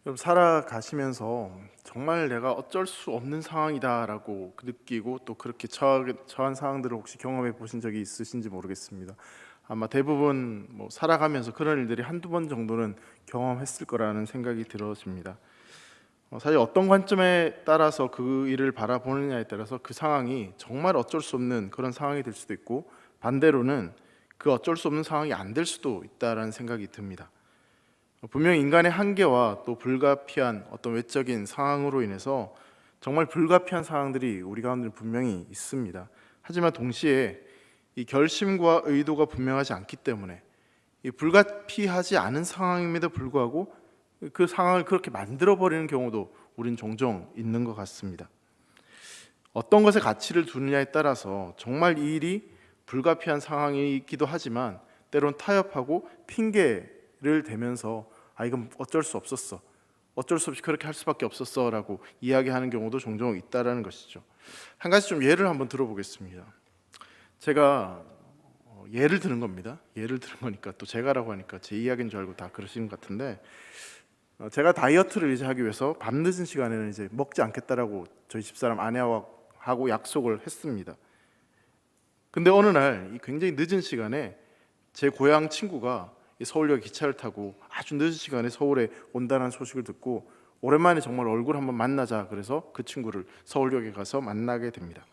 여러분, 살아가시면서 정말 내가 어쩔 수 없는 상황이다라고 느끼고 또 그렇게 처한 상황들을 혹시 경험해 보신 적이 있으신지 모르겠습니다. 아마 대부분 살아가면서 그런 일들이 한두 번 정도는 경험했을 거라는 생각이 들어집니다. 사실 어떤 관점에 따라서 그 일을 바라보느냐에 따라서 그 상황이 정말 어쩔 수 없는 그런 상황이 될 수도 있고, 반대로는 그 어쩔 수 없는 상황이 안 될 수도 있다라는 생각이 듭니다. 분명 인간의 한계와 또 불가피한 어떤 외적인 상황으로 인해서 정말 불가피한 상황들이 우리 가운데 분명히 있습니다. 하지만 동시에 이 결심과 의도가 분명하지 않기 때문에 이 불가피하지 않은 상황임에도 불구하고 그 상황을 그렇게 만들어버리는 경우도 우린 종종 있는 것 같습니다. 어떤 것에 가치를 두느냐에 따라서 정말 이 일이 불가피한 상황이기도 하지만 때론 타협하고 핑계를 대면서 이건 어쩔 수 없었어, 어쩔 수 없이 그렇게 할 수밖에 없었어 라고 이야기하는 경우도 종종 있다라는 것이죠. 한 가지 좀 예를 한번 들어보겠습니다. 제가 예를 드는 겁니다. 예를 드는 거니까 또 제가라고 하니까 제 이야기인 줄 알고 다 그러시는 것 같은데, 제가 다이어트를 이제 하기 위해서 밤늦은 시간에는 이제 먹지 않겠다라고 저희 집사람 아내하고 약속을 했습니다. 근데 어느 날 굉장히 늦은 시간에 제 고향 친구가 서울역 기차를 타고 아주 늦은 시간에 서울에 온다는 소식을 듣고 오랜만에 정말 얼굴 한번 만나자 그래서 그 친구를 서울역에 가서 만나게 됩니다.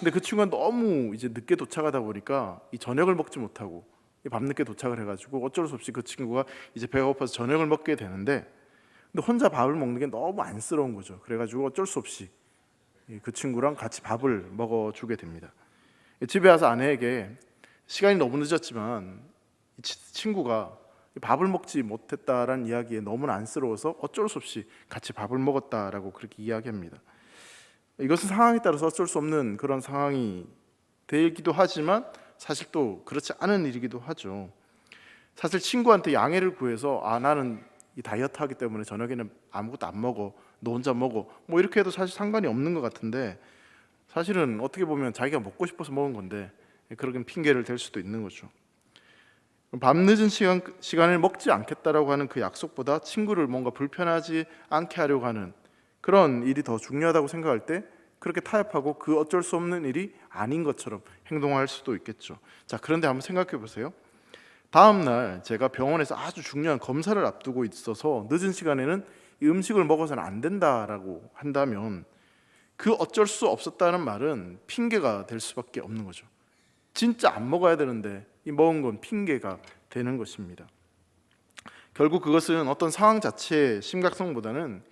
근데 그 친구가 너무 이제 늦게 도착하다 보니까 이 저녁을 먹지 못하고 밤늦게 도착을 해가지고 어쩔 수 없이 그 친구가 이제 배가 고파서 저녁을 먹게 되는데, 근데 혼자 밥을 먹는 게 너무 안쓰러운 거죠. 그래가지고 어쩔 수 없이 그 친구랑 같이 밥을 먹어주게 됩니다. 집에 와서 아내에게 시간이 너무 늦었지만 친구가 밥을 먹지 못했다라는 이야기에 너무나 안쓰러워서 어쩔 수 없이 같이 밥을 먹었다라고 그렇게 이야기합니다. 이것은 상황에 따라서 어쩔 수 없는 그런 상황이 되기도 하지만 사실 또 그렇지 않은 일이기도 하죠. 사실 친구한테 양해를 구해서 나는 이 다이어트 하기 때문에 저녁에는 아무것도 안 먹어, 너 혼자 먹어, 이렇게 해도 사실 상관이 없는 것 같은데, 사실은 어떻게 보면 자기가 먹고 싶어서 먹은 건데 그러긴 핑계를 댈 수도 있는 거죠. 밤늦은 시간을 먹지 않겠다라고 하는 그 약속보다 친구를 뭔가 불편하지 않게 하려고 하는 그런 일이 더 중요하다고 생각할 때 그렇게 타협하고 그 어쩔 수 없는 일이 아닌 것처럼 행동할 수도 있겠죠. 자, 그런데 한번 생각해 보세요. 다음 날 제가 병원에서 아주 중요한 검사를 앞두고 있어서 늦은 시간에는 이 음식을 먹어서는 안 된다라고 한다면 그 어쩔 수 없었다는 말은 핑계가 될 수밖에 없는 거죠. 진짜 안 먹어야 되는데 이 먹은 건 핑계가 되는 것입니다. 결국 그것은 어떤 상황 자체의 심각성보다는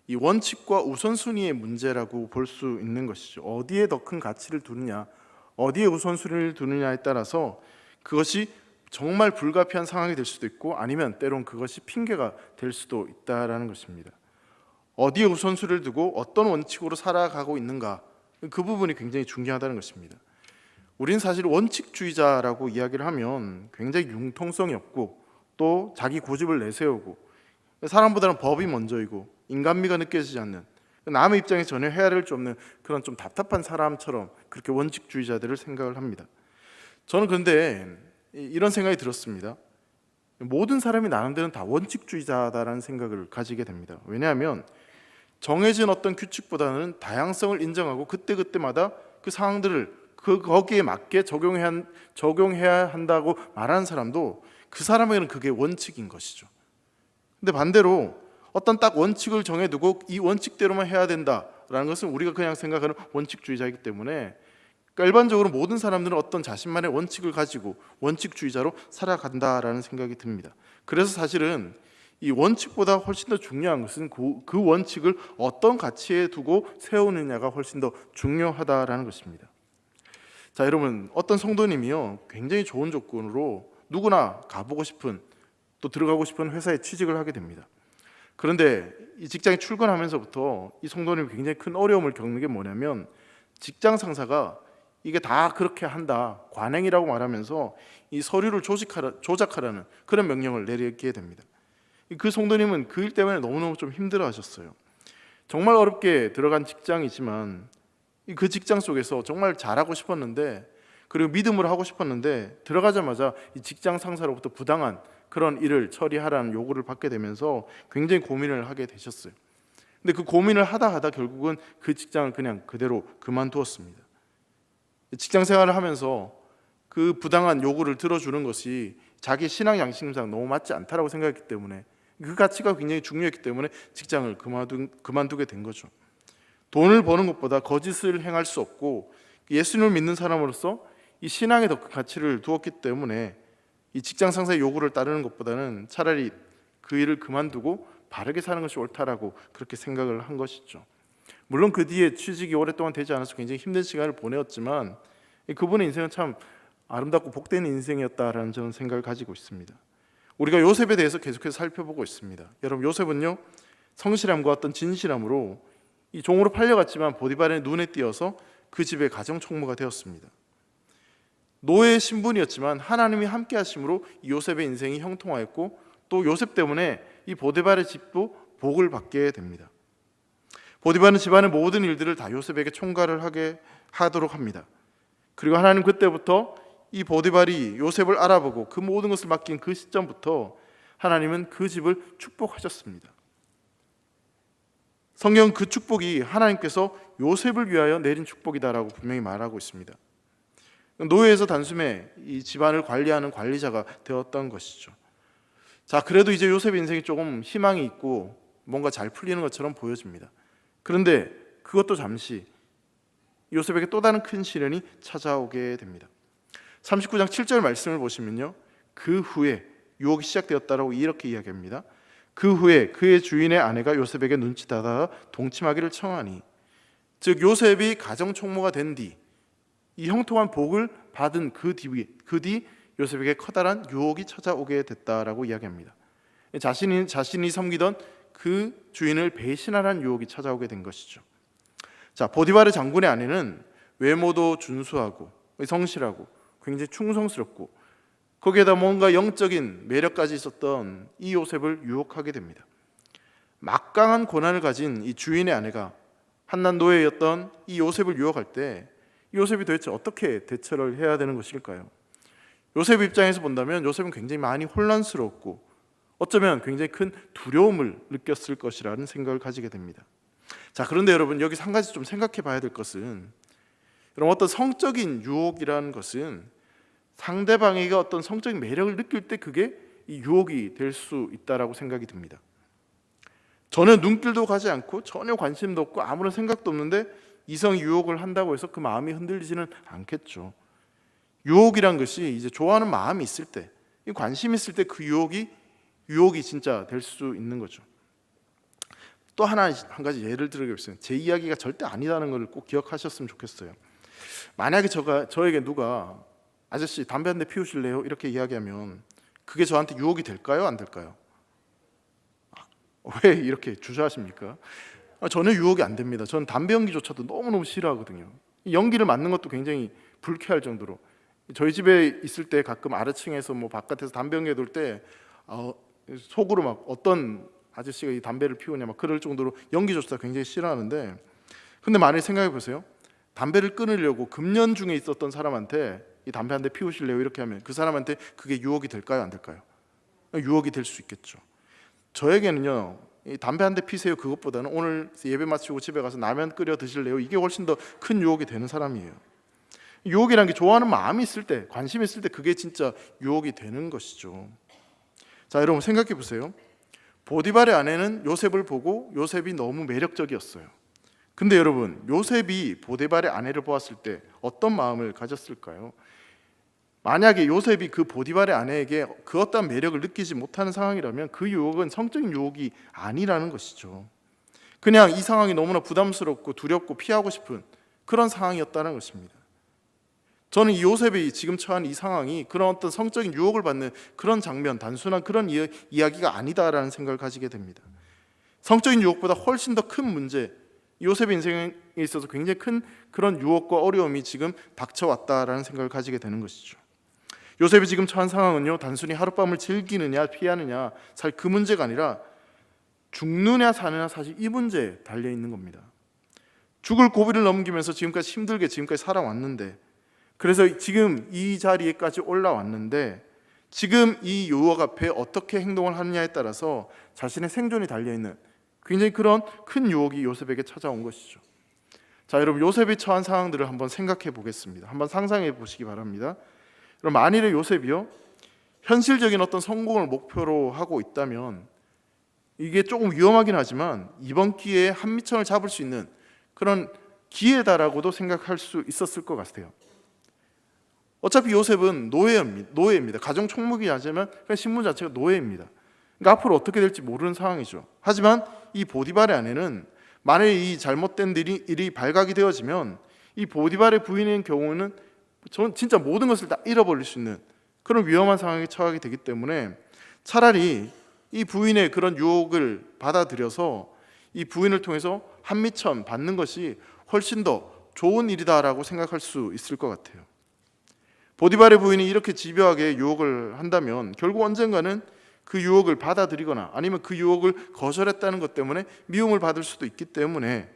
이 원칙과 우선순위의 문제라고 볼 수 있는 것이죠. 어디에 더 큰 가치를 두느냐, 어디에 우선순위를 두느냐에 따라서 그것이 정말 불가피한 상황이 될 수도 있고 아니면 때론 그것이 핑계가 될 수도 있다라는 것입니다. 어디에 우선순위를 두고 어떤 원칙으로 살아가고 있는가, 그 부분이 굉장히 중요하다는 것입니다. 우리는 사실 원칙주의자라고 이야기를 하면 굉장히 융통성이 없고 또 자기 고집을 내세우고 사람보다는 법이 먼저이고 인간미가 느껴지지 않는, 남의 입장에서 전혀 헤아릴 수 없는 그런 좀 답답한 사람처럼 그렇게 원칙주의자들을 생각을 합니다. 저는 그런데 이런 생각이 들었습니다. 모든 사람이 나름대로는 다 원칙주의자다라는 생각을 가지게 됩니다. 왜냐하면 정해진 어떤 규칙보다는 다양성을 인정하고 그때그때마다 그 상황들을 거기에 맞게 적용해야 한다고 말하는 사람도 그 사람에게는 그게 원칙인 것이죠. 근데 반대로 어떤 딱 원칙을 정해두고 이 원칙대로만 해야 된다라는 것은 우리가 그냥 생각하는 원칙주의자이기 때문에, 그러니까 일반적으로 모든 사람들은 어떤 자신만의 원칙을 가지고 원칙주의자로 살아간다라는 생각이 듭니다. 그래서 사실은 이 원칙보다 훨씬 더 중요한 것은 그 원칙을 어떤 가치에 두고 세우느냐가 훨씬 더 중요하다라는 것입니다. 자, 여러분, 어떤 성도님이요 굉장히 좋은 조건으로 누구나 가보고 싶은, 또 들어가고 싶은 회사에 취직을 하게 됩니다. 그런데 이 직장에 출근하면서부터 이 성도님이 굉장히 큰 어려움을 겪는 게 뭐냐면, 직장 상사가 이게 다 그렇게 한다, 관행이라고 말하면서 이 서류를 조작하라는 그런 명령을 내리게 됩니다. 그 성도님은 그 일 때문에 너무너무 좀 힘들어하셨어요. 정말 어렵게 들어간 직장이지만 그 직장 속에서 정말 잘하고 싶었는데, 그리고 믿음으로 하고 싶었는데 들어가자마자 이 직장 상사로부터 부당한 그런 일을 처리하라는 요구를 받게 되면서 굉장히 고민을 하게 되셨어요. 근데 그 고민을 하다 결국은 그 직장을 그냥 그대로 그만두었습니다. 직장 생활을 하면서 그 부당한 요구를 들어주는 것이 자기 신앙 양심상 너무 맞지 않다라고 생각했기 때문에, 그 가치가 굉장히 중요했기 때문에 직장을 그만두게 된 거죠. 돈을 버는 것보다 거짓을 행할 수 없고, 예수님을 믿는 사람으로서 이 신앙에 더 큰 가치를 두었기 때문에 이 직장 상사의 요구를 따르는 것보다는 차라리 그 일을 그만두고 바르게 사는 것이 옳다라고 그렇게 생각을 한 것이죠. 물론 그 뒤에 취직이 오랫동안 되지 않아서 굉장히 힘든 시간을 보내었지만 그분의 인생은 참 아름답고 복된 인생이었다라는 저는 생각을 가지고 있습니다. 우리가 요셉에 대해서 계속해서 살펴보고 있습니다. 여러분, 요셉은요, 성실함과 어떤 진실함으로 이 종으로 팔려갔지만 보디발의 눈에 띄어서 그 집의 가정 총무가 되었습니다. 노예의 신분이었지만 하나님이 함께 하심으로 요셉의 인생이 형통하였고, 또 요셉 때문에 이 보디발의 집도 복을 받게 됩니다. 보디발은 집안의 모든 일들을 다 요셉에게 총괄을 하도록 합니다. 그리고 하나님 그때부터 이 보디발이 요셉을 알아보고 그 모든 것을 맡긴 그 시점부터 하나님은 그 집을 축복하셨습니다. 성경은 그 축복이 하나님께서 요셉을 위하여 내린 축복이다라고 분명히 말하고 있습니다. 노예에서 단숨에 이 집안을 관리하는 관리자가 되었던 것이죠. 자, 그래도 이제 요셉의 인생이 조금 희망이 있고 뭔가 잘 풀리는 것처럼 보여집니다. 그런데 그것도 잠시 요셉에게 또 다른 큰 시련이 찾아오게 됩니다. 39장 7절 말씀을 보시면요, 그 후에 유혹이 시작되었다라고 이렇게 이야기합니다. 그 후에 그의 주인의 아내가 요셉에게 눈치다가 동침하기를 청하니, 즉 요셉이 가정 총무가 된 뒤 이 형통한 복을 받은 그 뒤 요셉에게 커다란 유혹이 찾아오게 됐다라고 이야기합니다. 자신이 섬기던 그 주인을 배신하라는 유혹이 찾아오게 된 것이죠. 자, 보디발의 장군의 아내는 외모도 준수하고 성실하고 굉장히 충성스럽고 거기에다 뭔가 영적인 매력까지 있었던 이 요셉을 유혹하게 됩니다. 막강한 고난을 가진 이 주인의 아내가 한낱 노예였던 이 요셉을 유혹할 때 요셉이 도대체 어떻게 대처를 해야 되는 것일까요? 요셉 입장에서 본다면 요셉은 굉장히 많이 혼란스럽고 어쩌면 굉장히 큰 두려움을 느꼈을 것이라는 생각을 가지게 됩니다. 자, 그런데 여러분, 여기서 한 가지 좀 생각해 봐야 될 것은, 여러분, 어떤 성적인 유혹이라는 것은 상대방에게 어떤 성적인 매력을 느낄 때 그게 이 유혹이 될 수 있다라고 생각이 듭니다. 전혀 눈길도 가지 않고 전혀 관심도 없고 아무런 생각도 없는데 이성이 유혹을 한다고 해서 그 마음이 흔들리지는 않겠죠. 유혹이란 것이 이제 좋아하는 마음이 있을 때, 관심이 있을 때 그 유혹이 진짜 될 수 있는 거죠. 또 한 가지 예를 들어보겠습니다. 제 이야기가 절대 아니라는 걸 꼭 기억하셨으면 좋겠어요. 만약에 저에게 누가 아저씨 담배 한 대 피우실래요? 이렇게 이야기하면 그게 저한테 유혹이 될까요? 안 될까요? 왜 이렇게 주저하십니까? 전혀 유혹이 안 됩니다. 저는 담배 연기조차도 너무너무 싫어하거든요. 연기를 맡는 것도 굉장히 불쾌할 정도로, 저희 집에 있을 때 가끔 아래층에서 바깥에서 담배 연기 돌 때 속으로 막 어떤 아저씨가 이 담배를 피우냐 막 그럴 정도로 연기조차 굉장히 싫어하는데, 근데 만약에 생각해 보세요. 담배를 끊으려고 금년 중에 있었던 사람한테 이 담배 한 대 피우실래요? 이렇게 하면 그 사람한테 그게 유혹이 될까요? 안 될까요? 유혹이 될 수 있겠죠. 저에게는요, 이 담배 한 대 피세요 그것보다는 오늘 예배 마치고 집에 가서 라면 끓여 드실래요? 이게 훨씬 더 큰 유혹이 되는 사람이에요. 유혹이라는 게 좋아하는 마음이 있을 때, 관심이 있을 때 그게 진짜 유혹이 되는 것이죠. 자, 여러분 생각해 보세요. 보디발의 아내는 요셉을 보고 요셉이 너무 매력적이었어요. 근데 여러분, 요셉이 보디발의 아내를 보았을 때 어떤 마음을 가졌을까요? 만약에 요셉이 그 보디발의 아내에게 그 어떤 매력을 느끼지 못하는 상황이라면 그 유혹은 성적인 유혹이 아니라는 것이죠. 그냥 이 상황이 너무나 부담스럽고 두렵고 피하고 싶은 그런 상황이었다는 것입니다. 저는 이 요셉이 지금 처한 이 상황이 그런 어떤 성적인 유혹을 받는 그런 장면, 단순한 그런 이야기가 아니다라는 생각을 가지게 됩니다. 성적인 유혹보다 훨씬 더 큰 문제, 요셉의 인생에 있어서 굉장히 큰 그런 유혹과 어려움이 지금 닥쳐왔다라는 생각을 가지게 되는 것이죠. 요셉이 지금 처한 상황은요, 단순히 하룻밤을 즐기느냐 피하느냐 살 그 문제가 아니라 죽느냐 사느냐, 사실 이 문제에 달려 있는 겁니다. 죽을 고비를 넘기면서 지금까지 힘들게 지금까지 살아왔는데, 그래서 지금 이 자리에까지 올라왔는데 지금 이 유혹 앞에 어떻게 행동을 하느냐에 따라서 자신의 생존이 달려있는 굉장히 그런 큰 유혹이 요셉에게 찾아온 것이죠. 자, 여러분, 요셉이 처한 상황들을 한번 생각해 보겠습니다. 한번 상상해 보시기 바랍니다. 그럼 만일에 요셉이요, 현실적인 어떤 성공을 목표로 하고 있다면 이게 조금 위험하긴 하지만 이번 기회에 한미천을 잡을 수 있는 그런 기회다라고도 생각할 수 있었을 것 같아요. 어차피 요셉은 노예입니다. 가정 총무기 하지만 신분 자체가 노예입니다. 그러니까 앞으로 어떻게 될지 모르는 상황이죠. 하지만 이 보디발의 아내는 만약에 이 잘못된 일이 발각이 되어지면 이 보디발의 부인의 경우는 진짜 모든 것을 다 잃어버릴 수 있는 그런 위험한 상황에 처하게 되기 때문에 차라리 이 부인의 그런 유혹을 받아들여서 이 부인을 통해서 한미천 받는 것이 훨씬 더 좋은 일이다라고 생각할 수 있을 것 같아요. 보디발의 부인이 이렇게 집요하게 유혹을 한다면 결국 언젠가는 그 유혹을 받아들이거나 아니면 그 유혹을 거절했다는 것 때문에 미움을 받을 수도 있기 때문에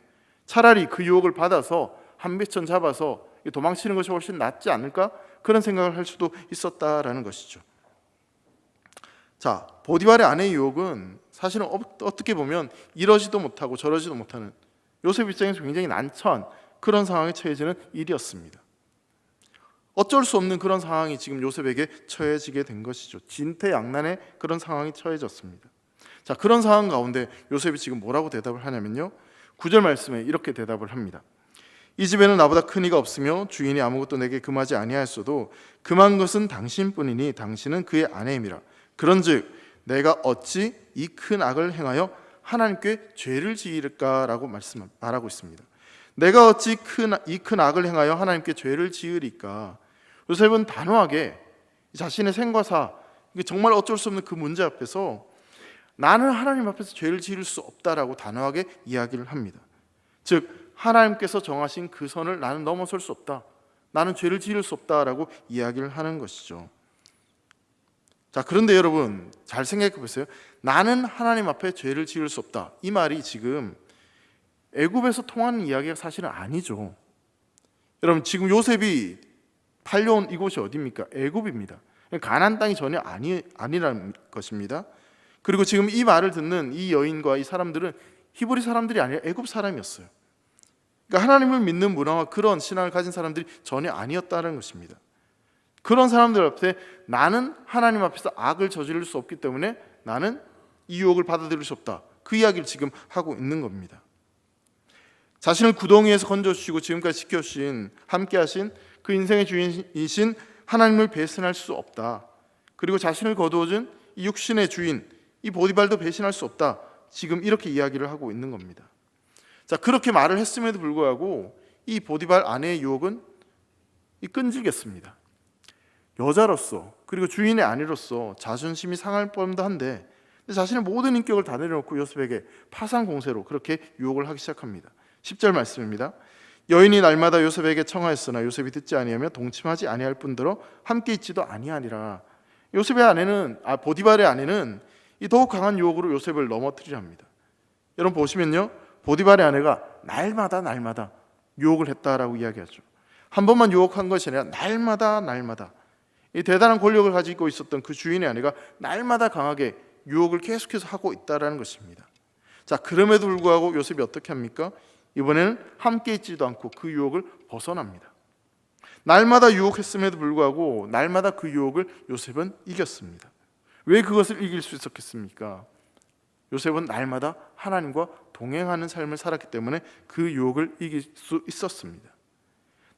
차라리 그 유혹을 받아서 한미천 잡아서 도망치는 것이 훨씬 낫지 않을까? 그런 생각을 할 수도 있었다라는 것이죠. 자, 보디발의 아내의 유혹은 사실은 어떻게 보면 이러지도 못하고 저러지도 못하는 요셉 입장에서 굉장히 난처한 그런 상황에 처해지는 일이었습니다. 어쩔 수 없는 그런 상황이 지금 요셉에게 처해지게 된 것이죠. 진퇴양난의 그런 상황이 처해졌습니다. 자, 그런 상황 가운데 요셉이 지금 뭐라고 대답을 하냐면요, 9절 말씀에 이렇게 대답을 합니다. 이 집에는 나보다 큰 이가 없으며 주인이 아무것도 내게 금하지 아니하였어도 금한 것은 당신뿐이니 당신은 그의 아내임이라. 그런즉 내가 어찌 이 큰 악을 행하여 하나님께 죄를 지을까라고 말하고 있습니다. 내가 어찌 이 큰 악을 행하여 하나님께 죄를 지으리까? 요셉은 단호하게 자신의 생과 사, 정말 어쩔 수 없는 그 문제 앞에서 나는 하나님 앞에서 죄를 지을 수 없다라고 단호하게 이야기를 합니다. 즉 하나님께서 정하신 그 선을 나는 넘어설 수 없다, 나는 죄를 지을 수 없다라고 이야기를 하는 것이죠. 자, 그런데 여러분 잘 생각해 보세요. 나는 하나님 앞에 죄를 지을 수 없다, 이 말이 지금 애굽에서 통하는 이야기가 사실은 아니죠. 여러분, 지금 요셉이 팔려온 이곳이 어디입니까? 애굽입니다. 가나안 땅이 전혀 아니라는 것입니다. 그리고 지금 이 말을 듣는 이 여인과 이 사람들은 히브리 사람들이 아니라 애굽 사람이었어요. 그러니까 하나님을 믿는 문화와 그런 신앙을 가진 사람들이 전혀 아니었다는 것입니다. 그런 사람들 앞에 나는 하나님 앞에서 악을 저지를 수 없기 때문에 나는 이 유혹을 받아들일 수 없다, 그 이야기를 지금 하고 있는 겁니다. 자신을 구덩이에서 건져주시고 지금까지 지켜주신, 함께하신 그 인생의 주인이신 하나님을 배신할 수 없다, 그리고 자신을 거두어준 이 육신의 주인 이 보디발도 배신할 수 없다, 지금 이렇게 이야기를 하고 있는 겁니다. 자, 그렇게 말을 했음에도 불구하고 이 보디발 아내의 유혹은 끈질겼습니다. 여자로서 그리고 주인의 아내로서 자존심이 상할 뻔도 한데 자신의 모든 인격을 다 내려놓고 요셉에게 파상 공세로 그렇게 유혹을 하기 시작합니다. 10절 말씀입니다. 여인이 날마다 요셉에게 청하였으나 요셉이 듣지 아니하며 동침하지 아니할 뿐더러 함께 있지도 아니하니라. 요셉의 아내는 보디발의 아내는 이 더욱 강한 유혹으로 요셉을 넘어뜨리려 합니다. 여러분 보시면요, 보디발의 아내가 날마다 유혹을 했다라고 이야기하죠. 한 번만 유혹한 것이 아니라 날마다 이 대단한 권력을 가지고 있었던 그 주인의 아내가 날마다 강하게 유혹을 계속해서 하고 있다라는 것입니다. 자, 그럼에도 불구하고 요셉이 어떻게 합니까? 이번에는 함께 있지도 않고 그 유혹을 벗어납니다. 날마다 유혹했음에도 불구하고 날마다 그 유혹을 요셉은 이겼습니다. 왜 그것을 이길 수 있었겠습니까? 요셉은 날마다 하나님과 동행하는 삶을 살았기 때문에 그 유혹을 이길 수 있었습니다.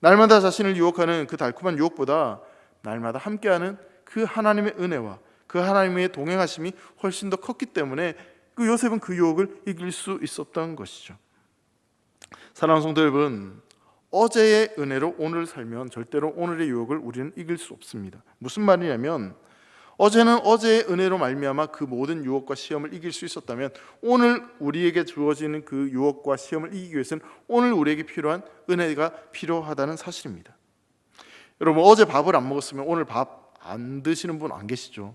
날마다 자신을 유혹하는 그 달콤한 유혹보다 날마다 함께하는 그 하나님의 은혜와 그 하나님의 동행하심이 훨씬 더 컸기 때문에 그 요셉은 그 유혹을 이길 수 있었던 것이죠. 사랑하는 성도 여러분, 어제의 은혜로 오늘 살면 절대로 오늘의 유혹을 우리는 이길 수 없습니다. 무슨 말이냐면 어제는 어제의 은혜로 말미암아 그 모든 유혹과 시험을 이길 수 있었다면 오늘 우리에게 주어지는 그 유혹과 시험을 이기기 위해서는 오늘 우리에게 필요한 은혜가 필요하다는 사실입니다. 여러분, 어제 밥을 안 먹었으면 오늘 밥 안 드시는 분 안 계시죠?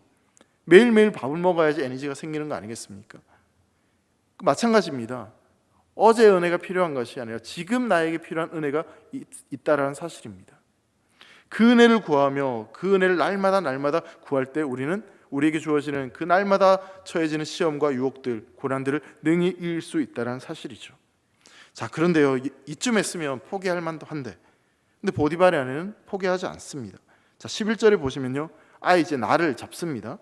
매일매일 밥을 먹어야지 에너지가 생기는 거 아니겠습니까? 마찬가지입니다. 어제의 은혜가 필요한 것이 아니라 지금 나에게 필요한 은혜가 있다라는 사실입니다. 그 은혜를 구하며 그 은혜를 날마다 날마다 구할 때 우리에게 주어지는 그 날마다 처해지는 시험과 유혹들, 고난들을 능히 이길 수 있다는 사실이죠. 자, 그런데요, 이쯤 했으면 포기할 만도 한데, 근데 보디발의 아내는 포기하지 않습니다. 자, 11절에 보시면요, 이제 나를 잡습니다.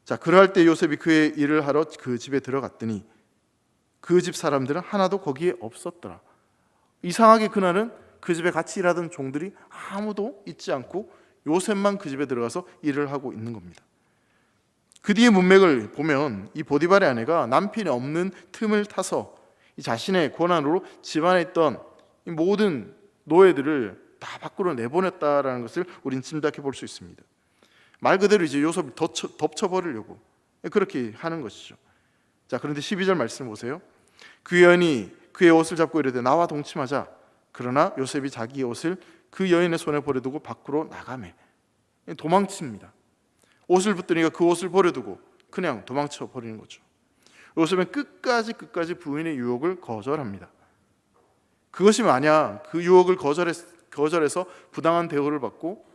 자, 그러할 때 요셉이 그의 일을 하러 그 집에 들어갔더니 그 집 사람들은 하나도 거기에 없었더라. 이상하게 그날은 그 집에 같이 일하던 종들이 아무도 있지 않고 요셉만 그 집에 들어가서 일을 하고 있는 겁니다. 그 뒤의 문맥을 보면 이 보디발의 아내가 남편이 없는 틈을 타서 이 자신의 권한으로 집안에 있던 이 모든 노예들을 다 밖으로 내보냈다라는 것을 우린 짐작해 볼 수 있습니다. 말 그대로 이제 요셉을 덮쳐버리려고 그렇게 하는 것이죠. 자, 그런데 12절 말씀 보세요. 그 여인이 그의 옷을 잡고 이르되 나와 동침하자. 그러나 요셉이 자기의 옷을 그 여인의 손에 버려두고 밖으로 나가매. 도망칩니다. 옷을 붙드니까 그 옷을 버려두고 그냥 도망쳐 버리는 거죠. 요셉은 끝까지 부인의 유혹을 거절합니다. 그것이 만약 그 유혹을 거절해서 부당한 대우를 받고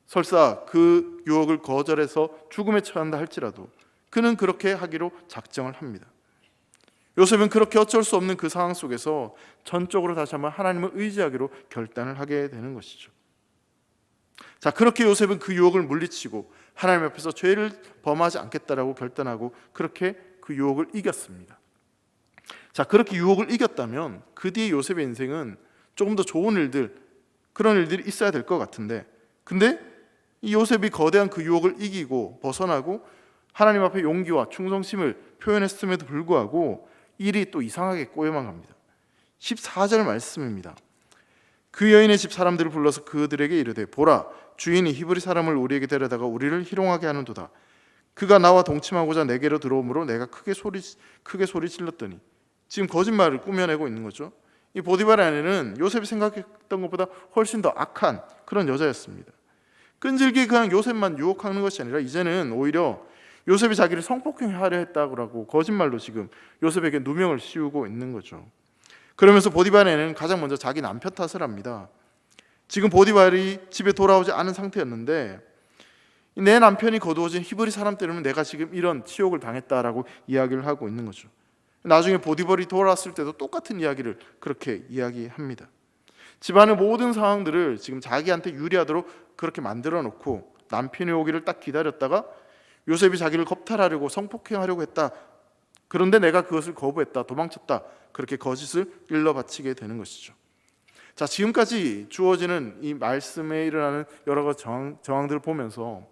설사 그 유혹을 거절해서 죽음에 처한다 할지라도 그는 그렇게 하기로 작정을 합니다. 요셉은 그렇게 어쩔 수 없는 그 상황 속에서 전적으로 다시 한번 하나님을 의지하기로 결단을 하게 되는 것이죠. 자, 그렇게 요셉은 그 유혹을 물리치고 하나님 앞에서 죄를 범하지 않겠다라고 결단하고 그렇게 그 유혹을 이겼습니다. 자, 그렇게 유혹을 이겼다면 그 뒤에 요셉의 인생은 조금 더 좋은 일들, 그런 일들이 있어야 될 것 같은데, 근데 이 요셉이 거대한 그 유혹을 이기고 벗어나고 하나님 앞에 용기와 충성심을 표현했음에도 불구하고 일이 또 이상하게 꼬여만 갑니다. 14절 말씀입니다. 그 여인의 집 사람들을 불러서 그들에게 이르되 보라, 주인이 히브리 사람을 우리에게 데려다가 우리를 희롱하게 하는도다. 그가 나와 동침하고자 내게로 들어오므로 내가 크게 소리 질렀더니, 지금 거짓말을 꾸며내고 있는 거죠. 이 보디발의 아내는 요셉이 생각했던 것보다 훨씬 더 악한 그런 여자였습니다. 끈질기게 그냥 요셉만 유혹하는 것이 아니라 이제는 오히려 요셉이 자기를 성폭행하려 했다고 거짓말로 지금 요셉에게 누명을 씌우고 있는 거죠. 그러면서 보디발의 아내는 가장 먼저 자기 남편 탓을 합니다. 지금 보디발이 집에 돌아오지 않은 상태였는데 내 남편이 거두어진 히브리 사람 때문에 내가 지금 이런 치욕을 당했다라고 이야기를 하고 있는 거죠. 나중에 보디발이 돌아왔을 때도 똑같은 이야기를 그렇게 이야기합니다. 집안의 모든 상황들을 지금 자기한테 유리하도록 그렇게 만들어 놓고 남편이 오기를 딱 기다렸다가 요셉이 자기를 겁탈하려고 성폭행하려고 했다. 그런데 내가 그것을 거부했다. 도망쳤다. 그렇게 거짓을 일러 바치게 되는 것이죠. 자, 지금까지 주어지는 이 말씀에 일어나는 여러 가지 정황들을 보면서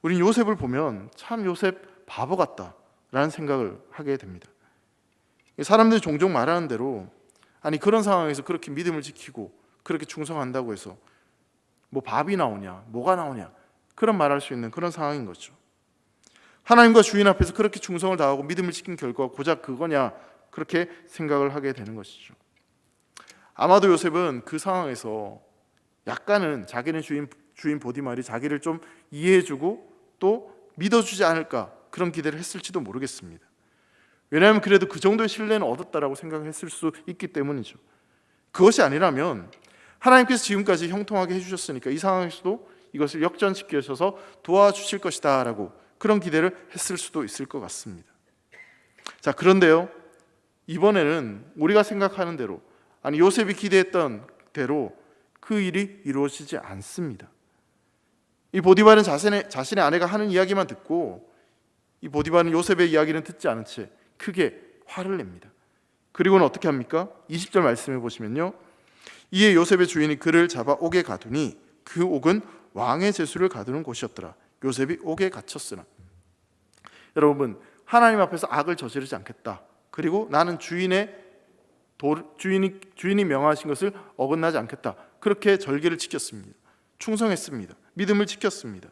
우리는 요셉을 보면 참 요셉 바보 같다라는 생각을 하게 됩니다. 사람들이 종종 말하는 대로 아니 그런 상황에서 그렇게 믿음을 지키고 그렇게 충성한다고 해서 뭐 밥이 나오냐 뭐가 나오냐 그런 말할 수 있는 그런 상황인 거죠. 하나님과 주인 앞에서 그렇게 충성을 다하고 믿음을 지킨 결과가 고작 그거냐 그렇게 생각을 하게 되는 것이죠. 아마도 요셉은 그 상황에서 약간은 자기는 주인 보디말이 자기를 좀 이해해주고 또 믿어주지 않을까 그런 기대를 했을지도 모르겠습니다. 왜냐하면 그래도 그 정도의 신뢰는 얻었다라고 생각을 했을 수 있기 때문이죠. 그것이 아니라면 하나님께서 지금까지 형통하게 해주셨으니까 이 상황에서도 이것을 역전시켜서 도와주실 것이다 라고 그런 기대를 했을 수도 있을 것 같습니다. 자, 그런데요, 이번에는 우리가 생각하는 대로 아니 요셉이 기대했던 대로 그 일이 이루어지지 않습니다. 이 보디발은 자신의 아내가 하는 이야기만 듣고 이 보디발은 요셉의 이야기는 듣지 않은 채 크게 화를 냅니다. 그리고는 어떻게 합니까? 20절 말씀해 보시면요, 이에 요셉의 주인이 그를 잡아 옥에 가두니 그 옥은 왕의 제수를 가두는 곳이었더라. 요셉이 옥에 갇혔으나. 여러분, 하나님 앞에서 악을 저지르지 않겠다. 그리고 나는 주인이 명하신 것을 어긋나지 않겠다. 그렇게 절개를 지켰습니다. 충성했습니다. 믿음을 지켰습니다.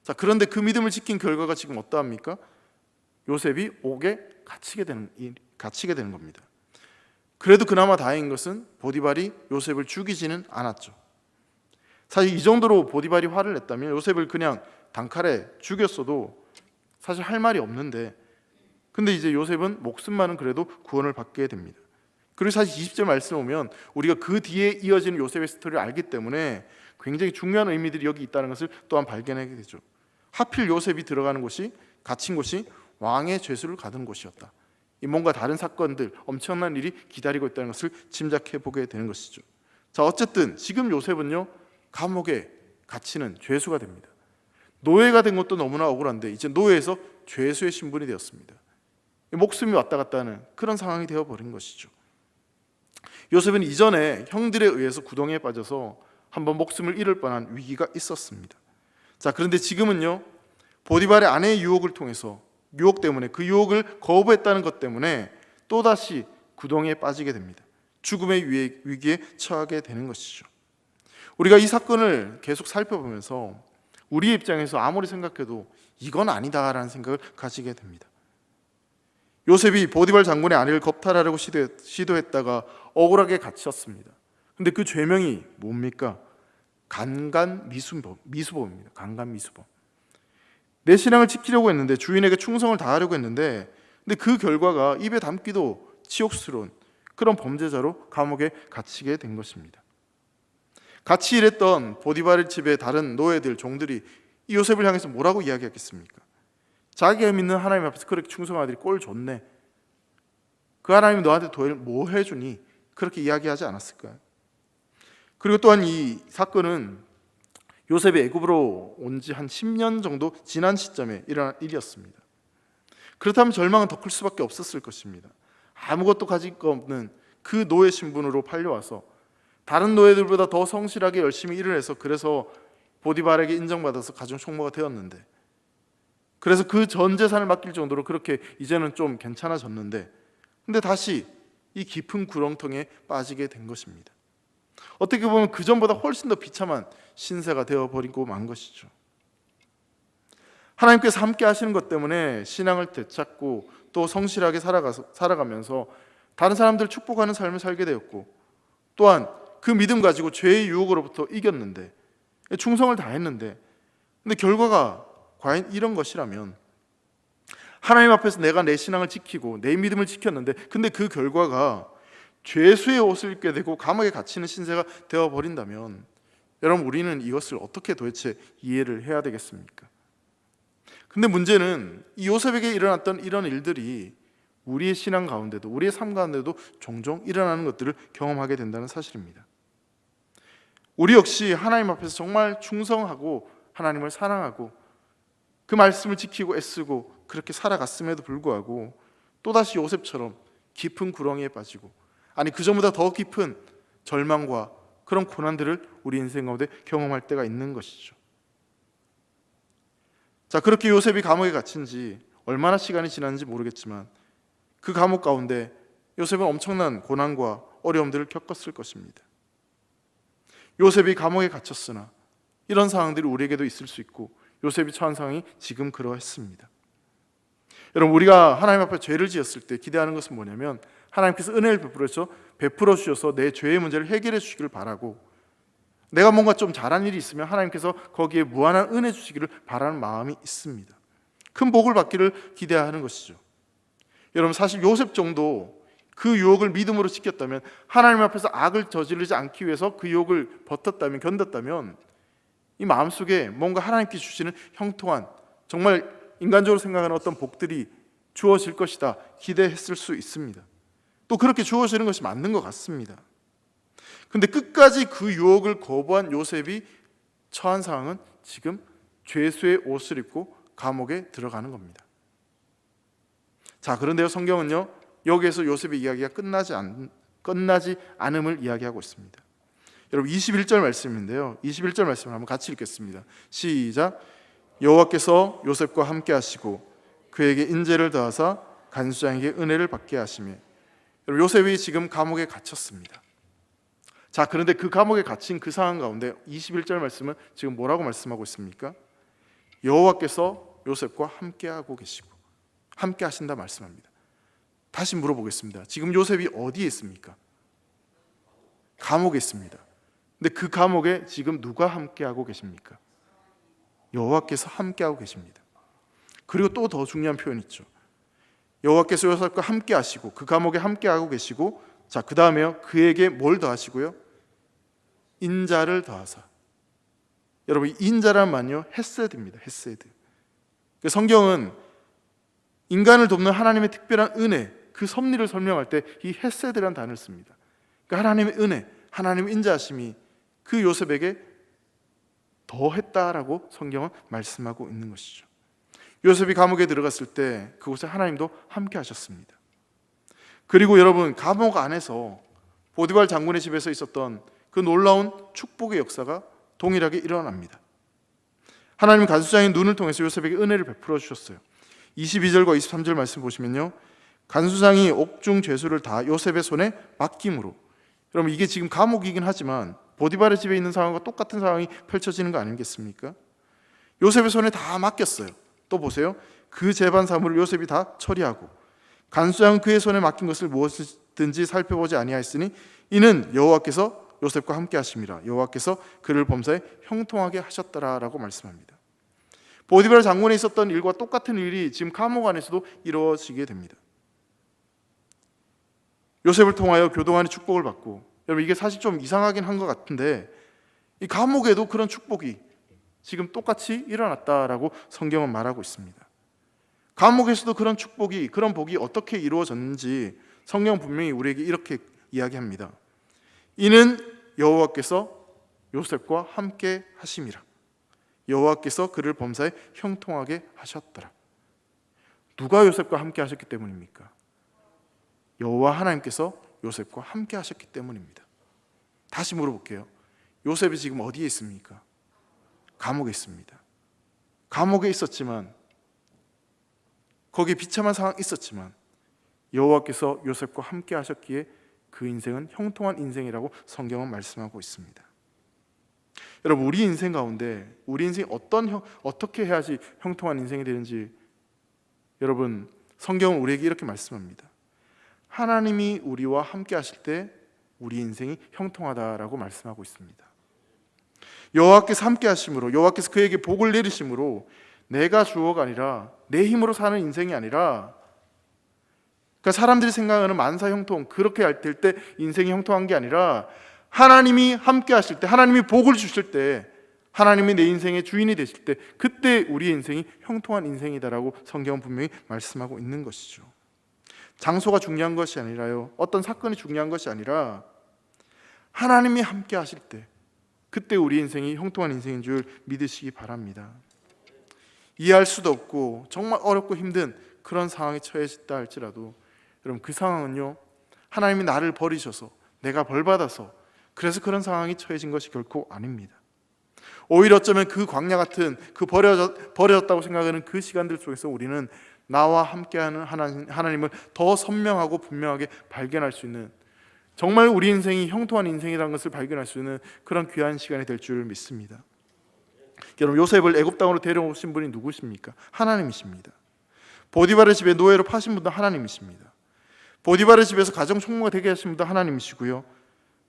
자, 그런데 그 믿음을 지킨 결과가 지금 어떠합니까? 요셉이 옥에 갇히게 되는 겁니다. 그래도 그나마 다행인 것은 보디발이 요셉을 죽이지는 않았죠. 사실 이 정도로 보디발이 화를 냈다면 요셉을 그냥 단칼에 죽였어도 사실 할 말이 없는데, 근데 이제 요셉은 목숨만은 그래도 구원을 받게 됩니다. 그리고 사실 20절 말씀 보면 우리가 그 뒤에 이어지는 요셉의 스토리를 알기 때문에 굉장히 중요한 의미들이 여기 있다는 것을 또한 발견하게 되죠. 하필 요셉이 들어가는 곳이, 갇힌 곳이 왕의 죄수를 가둔 곳이었다. 뭔가 다른 사건들, 엄청난 일이 기다리고 있다는 것을 짐작해 보게 되는 것이죠. 자, 어쨌든 지금 요셉은요, 감옥에 갇히는 죄수가 됩니다. 노예가 된 것도 너무나 억울한데 이제 노예에서 죄수의 신분이 되었습니다. 목숨이 왔다 갔다 하는 그런 상황이 되어버린 것이죠. 요셉은 이전에 형들에 의해서 구덩이에 빠져서 한번 목숨을 잃을 뻔한 위기가 있었습니다. 자, 그런데 지금은요, 보디발의 아내의 유혹을 통해서, 유혹 때문에, 그 유혹을 거부했다는 것 때문에 또다시 구덩이에 빠지게 됩니다. 죽음의 위기에 처하게 되는 것이죠. 우리가 이 사건을 계속 살펴보면서 우리의 입장에서 아무리 생각해도 이건 아니다라는 생각을 가지게 됩니다. 요셉이 보디발 장군의 아내를 겁탈하려고 시도했다가 억울하게 갇혔습니다. 근데 그 죄명이 뭡니까? 간간미수범입니다. 간간미수범. 내 신앙을 지키려고 했는데, 주인에게 충성을 다하려고 했는데, 근데 그 결과가 입에 담기도 치욕스러운 그런 범죄자로 감옥에 갇히게 된 것입니다. 같이 일했던 보디발의 집의 다른 노예들, 종들이 이 요셉을 향해서 뭐라고 이야기했겠습니까? 자기가 믿는 하나님 앞에서 그렇게 충성하더니 꼴 좋네, 그 하나님이 너한테 뭐 해주니, 그렇게 이야기하지 않았을까요? 그리고 또한 이 사건은 요셉이 애굽으로 온 지 한 10년 정도 지난 시점에 일어난 일이었습니다. 그렇다면 절망은 더 클 수밖에 없었을 것입니다. 아무것도 가질 거 없는 그 노예 신분으로 팔려와서 다른 노예들보다 더 성실하게 열심히 일을 해서, 그래서 보디발에게 인정받아서 가정 총무가 되었는데, 그래서 그 전 재산을 맡길 정도로 그렇게 이제는 좀 괜찮아졌는데, 근데 다시 이 깊은 구렁텅이에 빠지게 된 것입니다. 어떻게 보면 그 전보다 훨씬 더 비참한 신세가 되어버리고 만 것이죠. 하나님께서 함께 하시는 것 때문에 신앙을 되찾고 또 성실하게 살아가면서 다른 사람들을 축복하는 삶을 살게 되었고, 또한 그 믿음 가지고 죄의 유혹으로부터 이겼는데, 충성을 다했는데, 근데 결과가 과연 이런 것이라면, 하나님 앞에서 내가 내 신앙을 지키고 내 믿음을 지켰는데, 근데 그 결과가 죄수의 옷을 입게 되고 감옥에 갇히는 신세가 되어버린다면, 여러분, 우리는 이것을 어떻게 도대체 이해를 해야 되겠습니까? 근데 문제는 이 요셉에게 일어났던 이런 일들이 우리의 신앙 가운데도, 우리의 삶 가운데도 종종 일어나는 것들을 경험하게 된다는 사실입니다. 우리 역시 하나님 앞에서 정말 충성하고 하나님을 사랑하고 그 말씀을 지키고 애쓰고 그렇게 살아갔음에도 불구하고 또다시 요셉처럼 깊은 구렁이에 빠지고, 아니 그 전보다 더 깊은 절망과 그런 고난들을 우리 인생 가운데 경험할 때가 있는 것이죠. 자, 그렇게 요셉이 감옥에 갇힌 지 얼마나 시간이 지났는지 모르겠지만 그 감옥 가운데 요셉은 엄청난 고난과 어려움들을 겪었을 것입니다. 요셉이 감옥에 갇혔으나 이런 상황들이 우리에게도 있을 수 있고, 요셉이 처한 상황이 지금 그러했습니다. 여러분, 우리가 하나님 앞에 죄를 지었을 때 기대하는 것은 뭐냐면, 하나님께서 은혜를 베풀어 주셔서 내 죄의 문제를 해결해 주시기를 바라고, 내가 뭔가 좀 잘한 일이 있으면 하나님께서 거기에 무한한 은혜 주시기를 바라는 마음이 있습니다. 큰 복을 받기를 기대하는 것이죠. 여러분, 사실 요셉 정도 그 유혹을 믿음으로 지켰다면, 하나님 앞에서 악을 저지르지 않기 위해서 그 유혹을 버텼다면, 견뎠다면, 이 마음속에 뭔가 하나님께 주시는 형통한, 정말 인간적으로 생각하는 어떤 복들이 주어질 것이다 기대했을 수 있습니다. 또 그렇게 주어지는 것이 맞는 것 같습니다. 근데 끝까지 그 유혹을 거부한 요셉이 처한 상황은 지금 죄수의 옷을 입고 감옥에 들어가는 겁니다. 자, 그런데요, 성경은요, 여기에서 요셉의 이야기가 끝나지 않음을 이야기하고 있습니다. 여러분, 21절 말씀인데요, 21절 말씀을 한번 같이 읽겠습니다. 시작. 여호와께서 요셉과 함께 하시고 그에게 인재를 더하사 간수장에게 은혜를 받게 하시며. 여러분, 요셉이 지금 감옥에 갇혔습니다. 자, 그런데 그 감옥에 갇힌 그 상황 가운데 21절 말씀은 지금 뭐라고 말씀하고 있습니까? 여호와께서 요셉과 함께하고 계시고 함께 하신다 말씀합니다. 다시 물어보겠습니다. 지금 요셉이 어디에 있습니까? 감옥에 있습니다. 근데 그 감옥에 지금 누가 함께하고 계십니까? 여호와께서 함께하고 계십니다. 그리고 또 더 중요한 표현이 있죠. 여호와께서 요셉과 함께 하시고 그 감옥에 함께하고 계시고, 자, 그 다음에요, 그에게 뭘 더하시고요? 인자를 더하사. 여러분, 인자란 말은요 헤세드입니다. 헤세드. 성경은 인간을 돕는 하나님의 특별한 은혜, 그 섭리를 설명할 때 이 헤세드라는 단어를 씁니다. 그러니까 하나님의 은혜, 하나님의 인자하심이 그 요셉에게 더했다라고 성경은 말씀하고 있는 것이죠. 요셉이 감옥에 들어갔을 때 그곳에 하나님도 함께 하셨습니다. 그리고 여러분, 감옥 안에서 보디발 장군의 집에서 있었던 그 놀라운 축복의 역사가 동일하게 일어납니다. 하나님 간수장의 눈을 통해서 요셉에게 은혜를 베풀어 주셨어요. 22절과 23절 말씀 보시면요, 간수장이 옥중 죄수를 다 요셉의 손에 맡김으로, 여러분 이게 지금 감옥이긴 하지만 보디발의 집에 있는 상황과 똑같은 상황이 펼쳐지는 거 아니겠습니까? 요셉의 손에 다 맡겼어요. 또 보세요, 그 재반 사물을 요셉이 다 처리하고 간수장은 그의 손에 맡긴 것을 무엇이든지 살펴보지 아니하였으니 이는 여호와께서 요셉과 함께 하심이라. 여호와께서 그를 범사에 형통하게 하셨더라라고 말씀합니다. 보디발 장군에 있었던 일과 똑같은 일이 지금 감옥 안에서도 이루어지게 됩니다. 요셉을 통하여 교도관의 축복을 받고, 여러분 이게 사실 좀 이상하긴 한 것 같은데 이 감옥에도 그런 축복이 지금 똑같이 일어났다라고 성경은 말하고 있습니다. 감옥에서도 그런 축복이, 그런 복이 어떻게 이루어졌는지 성경은 분명히 우리에게 이렇게 이야기합니다. 이는 여호와께서 요셉과 함께 하심이라. 여호와께서 그를 범사에 형통하게 하셨더라. 누가 요셉과 함께 하셨기 때문입니까? 여호와 하나님께서 요셉과 함께 하셨기 때문입니다. 다시 물어볼게요. 요셉이 지금 어디에 있습니까? 감옥에 있습니다. 감옥에 있었지만, 거기에 비참한 상황이 있었지만 여호와께서 요셉과 함께 하셨기에 그 인생은 형통한 인생이라고 성경은 말씀하고 있습니다. 여러분, 우리 인생 가운데 우리 인생이 어떻게 해야지 형통한 인생이 되는지, 여러분 성경은 우리에게 이렇게 말씀합니다. 하나님이 우리와 함께 하실 때 우리 인생이 형통하다라고 말씀하고 있습니다. 여호와께서 함께 하심으로, 여호와께서 그에게 복을 내리심으로 내가 주어가 아니라 내 힘으로 사는 인생이 아니라, 그러니까 사람들이 생각하는 만사 형통, 그렇게 될 때 인생이 형통한 게 아니라 하나님이 함께 하실 때, 하나님이 복을 주실 때, 하나님이 내 인생의 주인이 되실 때, 그때 우리의 인생이 형통한 인생이다라고 성경은 분명히 말씀하고 있는 것이죠. 장소가 중요한 것이 아니라요, 어떤 사건이 중요한 것이 아니라 하나님이 함께 하실 때, 그때 우리 인생이 형통한 인생인 줄 믿으시기 바랍니다. 이해할 수도 없고 정말 어렵고 힘든 그런 상황에 처해졌다 할지라도, 여러분 그 상황은요, 하나님이 나를 버리셔서 내가 벌받아서 그래서 그런 상황이 처해진 것이 결코 아닙니다. 오히려 어쩌면 그 광야 같은, 그 버려졌다고 생각하는 그 시간들 속에서 우리는 나와 함께하는 하나님을 더 선명하고 분명하게 발견할 수 있는, 정말 우리 인생이 형통한 인생이라는 것을 발견할 수 있는 그런 귀한 시간이 될 줄 믿습니다. 여러분, 요셉을 애굽 땅으로 데려오신 분이 누구십니까? 하나님이십니다. 보디발의 집에 노예로 파신 분도 하나님이십니다. 보디발의 집에서 가정 총무가 되게 하신 분도 하나님이시고요,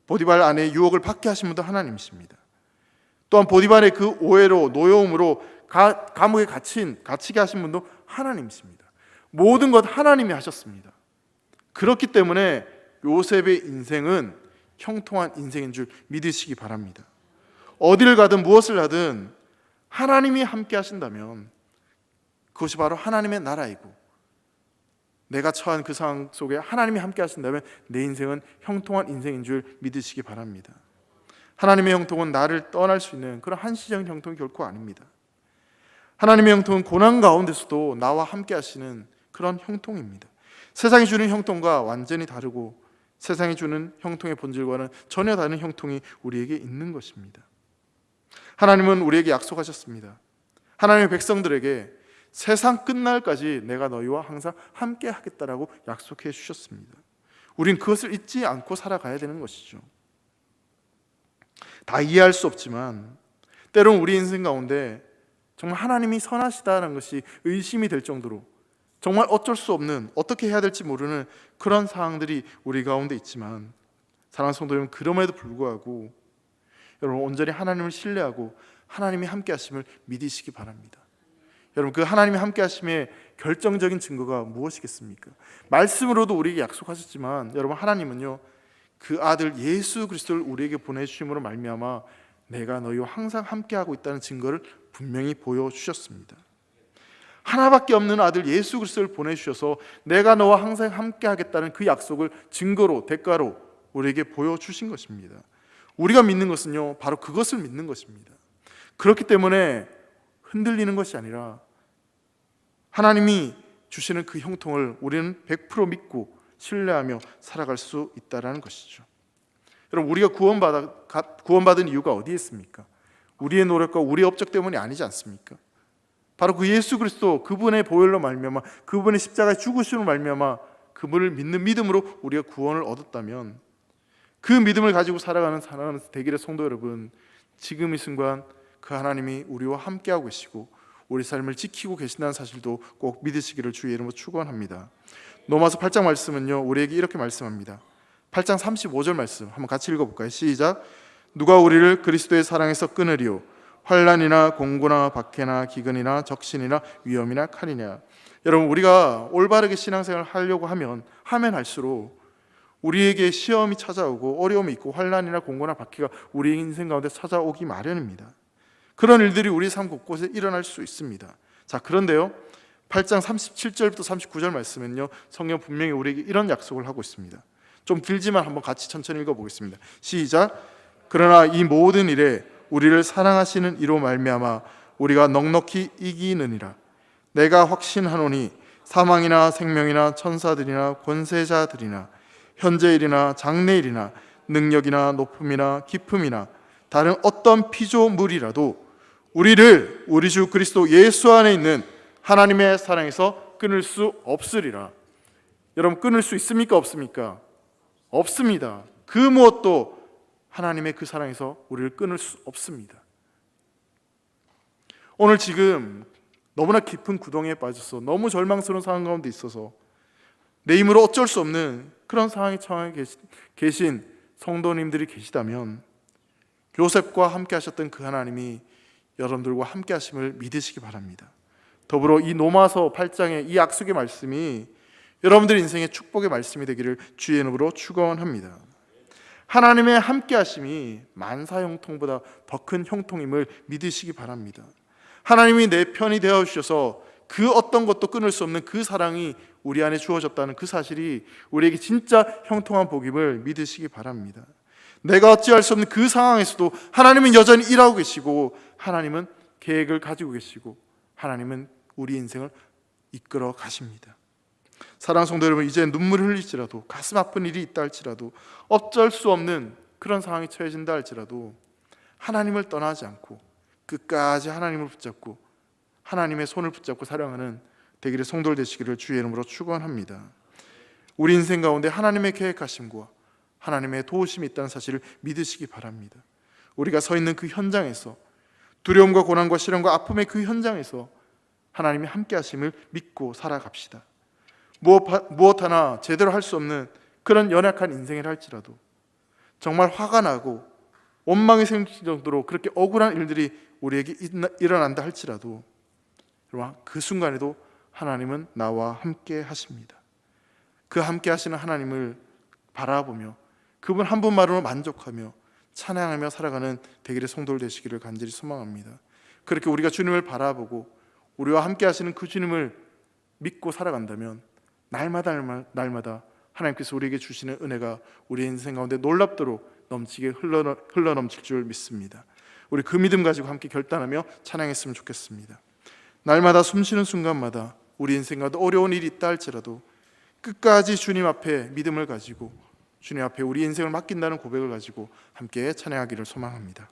보디발 아내의 유혹을 받게 하신 분도 하나님이십니다. 또한 보디발의 그 오해로, 노여움으로 감옥에 갇히게 하신 분도 하나님이십니다. 모든 것 하나님이 하셨습니다. 그렇기 때문에 요셉의 인생은 형통한 인생인 줄 믿으시기 바랍니다. 어디를 가든 무엇을 하든 하나님이 함께 하신다면 그것이 바로 하나님의 나라이고, 내가 처한 그 상황 속에 하나님이 함께 하신다면 내 인생은 형통한 인생인 줄 믿으시기 바랍니다. 하나님의 형통은 나를 떠날 수 있는 그런 한시적인 형통이 결코 아닙니다. 하나님의 형통은 고난 가운데서도 나와 함께 하시는 그런 형통입니다. 세상이 주는 형통과 완전히 다르고, 세상이 주는 형통의 본질과는 전혀 다른 형통이 우리에게 있는 것입니다. 하나님은 우리에게 약속하셨습니다. 하나님의 백성들에게 세상 끝날까지 내가 너희와 항상 함께 하겠다라고 약속해 주셨습니다. 우린 그것을 잊지 않고 살아가야 되는 것이죠. 다 이해할 수 없지만 때론 우리 인생 가운데 정말 하나님이 선하시다는 것이 의심이 될 정도로 정말 어쩔 수 없는, 어떻게 해야 될지 모르는 그런 상황들이 우리 가운데 있지만, 사랑하는 성도 여러분, 그럼에도 불구하고 여러분 온전히 하나님을 신뢰하고 하나님이 함께 하심을 믿으시기 바랍니다. 여러분, 그 하나님이 함께 하심의 결정적인 증거가 무엇이겠습니까? 말씀으로도 우리에게 약속하셨지만, 여러분 하나님은요 그 아들 예수 그리스도를 우리에게 보내주심으로 말미암아 내가 너희와 항상 함께하고 있다는 증거를 분명히 보여주셨습니다. 하나밖에 없는 아들 예수 그리스도를 보내주셔서 내가 너와 항상 함께하겠다는 그 약속을 증거로, 대가로 우리에게 보여주신 것입니다. 우리가 믿는 것은요, 바로 그것을 믿는 것입니다. 그렇기 때문에 흔들리는 것이 아니라 하나님이 주시는 그 형통을 우리는 100% 믿고 신뢰하며 살아갈 수 있다는 것이죠. 여러분, 우리가 구원받은 이유가 어디에 있습니까? 우리의 노력과 우리의 업적 때문이 아니지 않습니까? 바로 그 예수 그리스도, 그분의 보혈로 말미암아, 그분의 십자가에 죽으심으로 말미암아 그분을 믿는 믿음으로 우리가 구원을 얻었다면, 그 믿음을 가지고 살아가는 대길의 성도 여러분, 지금 이 순간 그 하나님이 우리와 함께하고 계시고 우리 삶을 지키고 계신다는 사실도 꼭 믿으시기를 주의 이름으로 축원합니다. 로마서 8장 말씀은요, 우리에게 이렇게 말씀합니다. 8장 35절 말씀 한번 같이 읽어볼까요? 시작. 누가 우리를 그리스도의 사랑에서 끊으리요? 환난이나 공고나 박해나 기근이나 적신이나 위험이나 칼이냐. 여러분, 우리가 올바르게 신앙생활을 하려고 하면 할수록 우리에게 시험이 찾아오고 어려움이 있고 환난이나 공고나 박해가 우리 인생 가운데 찾아오기 마련입니다. 그런 일들이 우리 삶 곳곳에 일어날 수 있습니다. 자, 그런데요, 8장 37절부터 39절 말씀은요, 성경 분명히 우리에게 이런 약속을 하고 있습니다. 좀 길지만 한번 같이 천천히 읽어보겠습니다. 시작. 그러나 이 모든 일에 우리를 사랑하시는 이로 말미암아 우리가 넉넉히 이기느니라. 내가 확신하노니 사망이나 생명이나 천사들이나 권세자들이나 현재일이나 장래일이나 능력이나 높음이나 깊음이나 다른 어떤 피조물이라도 우리를 우리 주 그리스도 예수 안에 있는 하나님의 사랑에서 끊을 수 없으리라. 여러분, 끊을 수 있습니까? 없습니까? 없습니다. 그 무엇도 하나님의 그 사랑에서 우리를 끊을 수 없습니다. 오늘 지금 너무나 깊은 구덩이에 빠져서 너무 절망스러운 상황 가운데 있어서 내 힘으로 어쩔 수 없는 그런 상황에 처해 계신 성도님들이 계시다면, 요셉과 함께 하셨던 그 하나님이 여러분들과 함께 하심을 믿으시기 바랍니다. 더불어 이 로마서 8장의 이 약속의 말씀이 여러분들 인생의 축복의 말씀이 되기를 주의 이름으로 축원합니다. 하나님의 함께 하심이 만사 형통보다 더 큰 형통임을 믿으시기 바랍니다. 하나님이 내 편이 되어 주셔서 그 어떤 것도 끊을 수 없는 그 사랑이 우리 안에 주어졌다는 그 사실이 우리에게 진짜 형통한 복임을 믿으시기 바랍니다. 내가 어찌할 수 없는 그 상황에서도 하나님은 여전히 일하고 계시고, 하나님은 계획을 가지고 계시고, 하나님은 우리 인생을 이끌어 가십니다. 사랑하는 성도 여러분, 이제 눈물을 흘릴지라도, 가슴 아픈 일이 있다 할지라도, 어쩔 수 없는 그런 상황이 처해진다 할지라도 하나님을 떠나지 않고 끝까지 하나님을 붙잡고 하나님의 손을 붙잡고 사랑하는 되기를 성도들 되시기를 주의 이름으로 축원합니다. 우리 인생 가운데 하나님의 계획하심과 하나님의 도우심이 있다는 사실을 믿으시기 바랍니다. 우리가 서 있는 그 현장에서, 두려움과 고난과 시련과 아픔의 그 현장에서 하나님이 함께 하심을 믿고 살아갑시다. 무엇 하나 제대로 할 수 없는 그런 연약한 인생을 할지라도, 정말 화가 나고 원망이 생길 정도로 그렇게 억울한 일들이 우리에게 일어난다 할지라도, 그 순간에도 하나님은 나와 함께 하십니다. 그 함께 하시는 하나님을 바라보며 그분 한 분만으로 만족하며 찬양하며 살아가는 되기를 성도들 되시기를 간절히 소망합니다. 그렇게 우리가 주님을 바라보고 우리와 함께 하시는 그 주님을 믿고 살아간다면 날마다 하나님께서 우리에게 주시는 은혜가 우리 인생 가운데 놀랍도록 넘치게 흘러넘칠 줄 믿습니다. 우리 그 믿음 가지고 함께 결단하며 찬양했으면 좋겠습니다. 날마다 숨쉬는 순간마다 우리 인생 가운데 어려운 일이 있다 할지라도 끝까지 주님 앞에 믿음을 가지고 주님 앞에 우리 인생을 맡긴다는 고백을 가지고 함께 찬양하기를 소망합니다.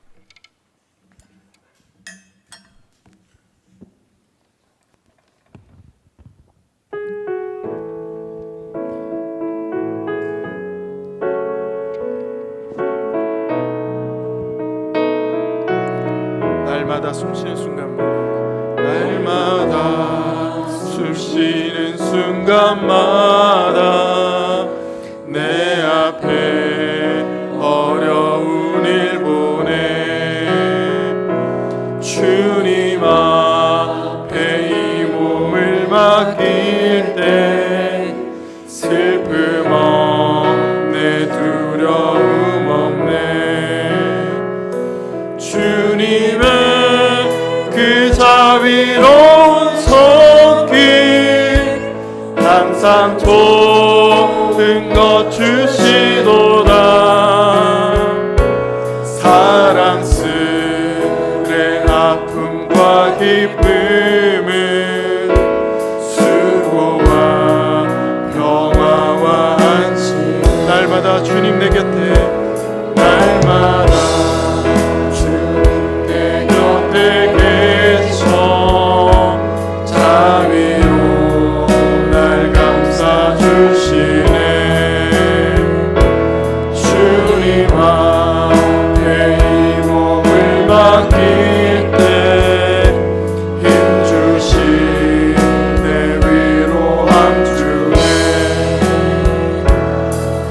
날마다 숨쉬는 순간마다, 날마다 숨쉬는 순간마다 내 앞에 어려운 일 보내 주님 앞에 이 몸을 맡길 때 슬픔 없네, 두려움 없네. 자비로운 손길 항상 좋은 것 주시도다. 사랑스레 아픔과 기쁨은 수고와 평화와 안식. 날마다 주님 내 곁에, 날마다 주님 내 곁에 계셔 자비로 날 감싸주시네. 주님 앞에 이 몸을 맡길 때 힘주신 내 위로함 주네.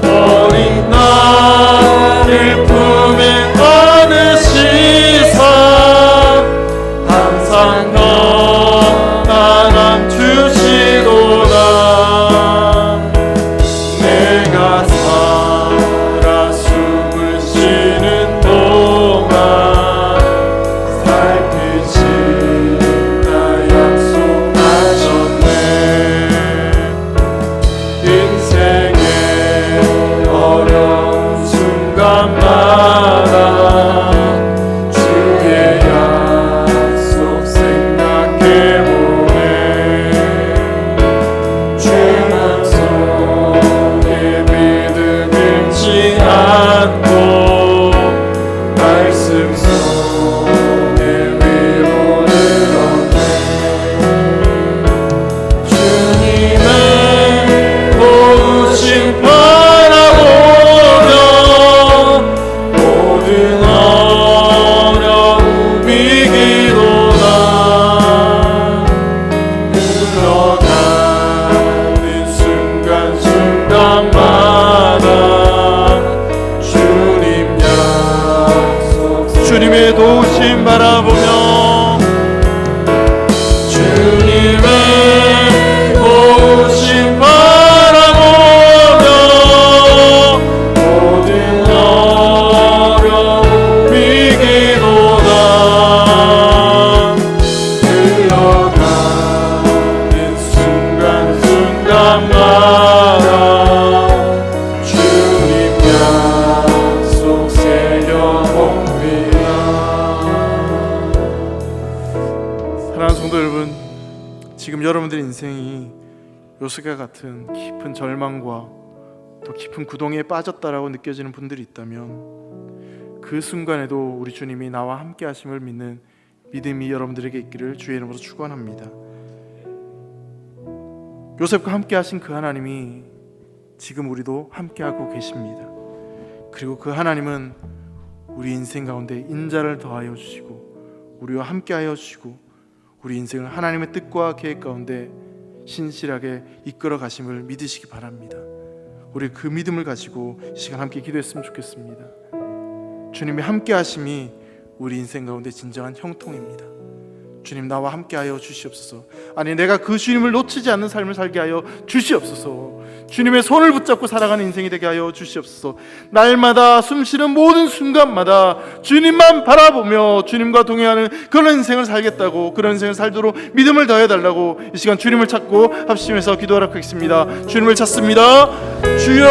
어린 나를 품에 안으시사 항상 평안함 주시도다. 내가 살아 숨을 쉬는 동안 살피신다 약속하셨네. 인생의 어려운 순간마다 주의 약속 생각해보네. 주 약속에 믿음 잃지 않고 말씀 속에 위로를 얻네. 주님의 도우심 바라보며 모든 어려움 이기도다. 흘러가는 순간순간마다 주님 약속 주님의 도우심 바라보며 주님의 도우심 바라보며 모든 어려움 이기도다. 흘러가는 순간순간마다 주님 약속 새겨봅니다. 사랑하는 성도 여러분, 지금 여러분들의 인생이 요셉과 같은 깊은 절망과 또 깊은 구덩이에 빠졌다라고 느껴지는 분들이 있다면 그 순간에도 우리 주님이 나와 함께 하심을 믿는 믿음이 여러분들에게 있기를 주의 이름으로 축원합니다. 요셉과 함께 하신 그 하나님이 지금 우리도 함께 하고 계십니다. 그리고 그 하나님은 우리 인생 가운데 인자를 더하여 주시고 우리와 함께 하여 주시고 우리 인생을 하나님의 뜻과 계획 가운데 신실하게 이끌어 가심을 믿으시기 바랍니다. 우리 그 믿음을 가지고 이 시간 함께 기도했으면 좋겠습니다. 주님의 함께 하심이 우리 인생 가운데 진정한 형통입니다. 주님, 나와 함께 하여 주시옵소서. 아니, 내가 그 주님을 놓치지 않는 삶을 살게 하여 주시옵소서. 주님의 손을 붙잡고 살아가는 인생이 되게 하여 주시옵소서. 날마다 숨쉬는 모든 순간마다 주님만 바라보며 주님과 동행하는 그런 인생을 살겠다고, 그런 인생을 살도록 믿음을 더해달라고 이 시간 주님을 찾고 합심해서 기도하도록 하겠습니다. 주님을 찾습니다. 주여.